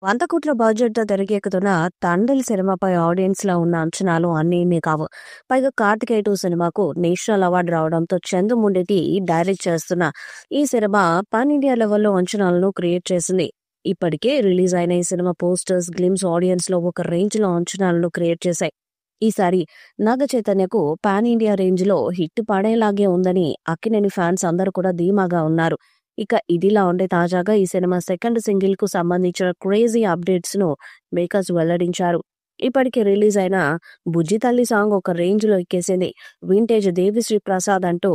100 కోట్ల బడ్జెట్‌తో తెరకెక్కుతున్న 'తండేల్' సినిమాపై ఆడియన్స్‌లో ఉన్న అంచనాలు అన్నీ ఇన్ని కావు. పైగా 'కార్తికేయ 2' సినిమాకు నేషనల్ అవార్డు రావడంతో చందు మొండేటి డైరెక్ట్ చేస్తున్న ఈ సినిమా పాన్ ఇండియా లెవెల్‌లో అంచనాలను క్రియేట్ చేసింది. ఇప్పటికే రిలీజ్ అయిన ఈ సినిమా పోస్టర్స్, గ్లిమ్స్ ఆడియన్స్‌లో ఒక రేంజ్‌లో అంచనాలను క్రియేట్ చేశాయి. ఈసారి నాగ చైతన్యకు పాన్ ఇండియా రేంజ్‌లో హిట్ పడేలాగే ఉందని అక్కినేని ఫ్యాన్స్ అందరూ కూడా ధీమాగా ఉన్నారు. ఇక ఇదిలా ఉండే తాజాగా ఈ సినిమా సెకండ్ సింగిల్ కు సంబంధించిన క్రేజీ అప్డేట్స్ ను మేకర్స్ వెల్లడించారు. ఇప్పటికే రిలీజ్ అయిన బుజ్జి తల్లి సాంగ్ ఒక రేంజ్ లో ఎక్కేసింది. వింటేజ్ దేవిశ్రీ ప్రసాద్ అంటూ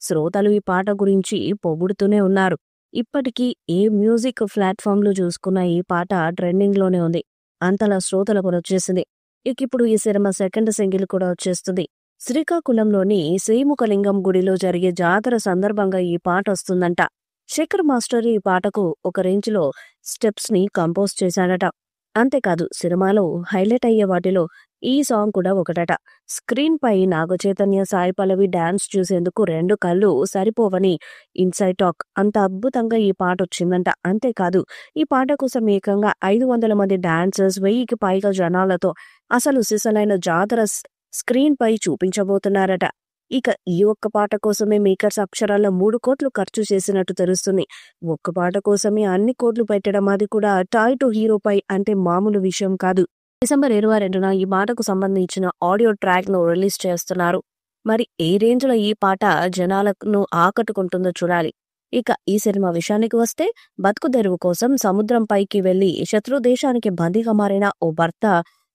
శ్రోతలు ఈ పాట గురించి పొగుడుతూనే ఉన్నారు. ఇప్పటికీ ఏ మ్యూజిక్ ప్లాట్ఫామ్ లో చూసుకున్న ఈ పాట ట్రెండింగ్ లోనే ఉంది. అంతలా శ్రోతలకు వచ్చేసింది. ఇక ఇప్పుడు ఈ సినిమా సెకండ్ సింగిల్ కూడా వచ్చేస్తుంది. శ్రీకాకుళంలోని శ్రీముఖలింగం గుడిలో జరిగే జాతర సందర్భంగా ఈ పాట వస్తుందంట. శేఖర్ మాస్టర్ ఈ పాటకు ఒక రేంజ్ లో స్టెప్స్ ని కంపోజ్ చేశాడట. అంతేకాదు సినిమాలో హైలైట్ అయ్యే వాటిలో ఈ సాంగ్ కూడా ఒకటట. స్క్రీన్ పై నాగ చైతన్య, సాయి పల్లవి డాన్స్ చూసేందుకు రెండు కళ్ళు సరిపోవని ఇన్సైడ్ టాక్. అంత అద్భుతంగా ఈ పాట వచ్చిందంట. అంతేకాదు ఈ పాట కోసం ఏకంగా 500 మంది డాన్సర్స్, 1000కి పైగా జనాలతో అసలు సిసలైన జాతర స్క్రీన్ పై చూపించబోతున్నారట. ఇక ఈ ఒక్క పాట కోసమే మేకర్స్ అక్షరాల 3 కోట్లు ఖర్చు చేసినట్టు తెలుస్తుంది. ఒక్క పాట కోసమే అన్ని కోట్లు పెట్టడం, అది కూడా టాయ్ టు హీరోపై అంటే మామూలు విషయం కాదు. డిసెంబర్ 22న ఈ పాటకు సంబంధించిన ఆడియో ట్రాక్ ను రిలీజ్ చేస్తున్నారు. మరి ఏ రేంజ్ లో ఈ పాట జనాలను ఆకట్టుకుంటుందో చూడాలి. ఇక ఈ సినిమా విషయానికి వస్తే, బతుకు తెరువు కోసం సముద్రం పైకి వెళ్లి శత్రు దేశానికి బందీగా మారిన ఓ భర్త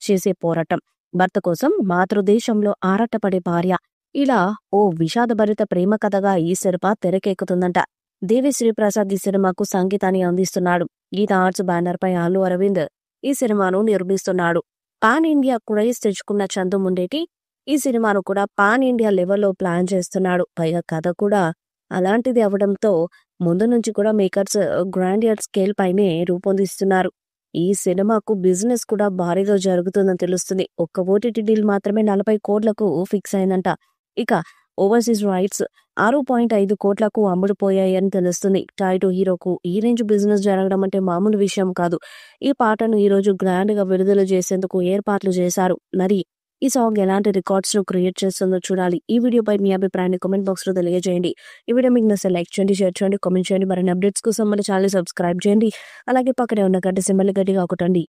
చేసే పోరాటం, భర్త కోసం మాతృదేశంలో ఆరాటపడే భార్య, ఇలా ఓ విషాదభరిత ప్రేమ కథగా ఈ సినిమా తెరకెక్కుతుందంట. దేవిశ్రీ ప్రసాద్ ఈ సినిమాకు సంగీతాన్ని అందిస్తున్నాడు. గీతా ఆర్ట్స్ బ్యానర్ పై అల్లు అరవింద్ ఈ సినిమాను నిర్మిస్తున్నాడు. పాన్ ఇండియా క్రేజ్ తెచ్చుకున్న చందు మొండేటి ఈ సినిమాను కూడా పాన్ ఇండియా లెవెల్లో ప్లాన్ చేస్తున్నాడు. పైగా కథ కూడా అలాంటిది అవడంతో ముందు నుంచి కూడా మేకర్స్ గ్రాండియర్ స్కేల్ పైనే రూపొందిస్తున్నారు. ఈ సినిమాకు బిజినెస్ కూడా భారీగా జరుగుతుందని తెలుస్తుంది. ఒక్క ఓటీటీ డీల్ మాత్రమే 40 కోట్లకు ఫిక్స్ అయిందంట. ఇక ఓవర్సీస్ రైట్స్ 6.5 కోట్లకు అమ్ముడుపోయాయని తెలుస్తుంది. టాయ్ టు హీరోకు ఈ రేంజ్ బిజినెస్ జరగడం అంటే మామూలు విషయం కాదు. ఈ పాటను ఈ రోజు గ్రాండ్ గా విడుదల చేసేందుకు ఏర్పాట్లు చేశారు. మరి ఈ సాంగ్ ఎలాంటి రికార్డ్స్ ను క్రియేట్ చేస్తుందో చూడాలి. ఈ వీడియోపై మీ అభిప్రాయాన్ని కామెంట్ బాక్స్ లో తెలియజేయండి. ఈ వీడియో మీకు నచ్చితే లైక్ చేయండి, షేర్ చేయండి, కామెంట్ చేయండి. మరిన్ని అప్డేట్స్ కోసం మన ఛానల్ సబ్స్క్రైబ్ చేయండి. అలాగే పక్కనే ఉన్న గంట సింబల్ గట్టిగా కొట్టండి.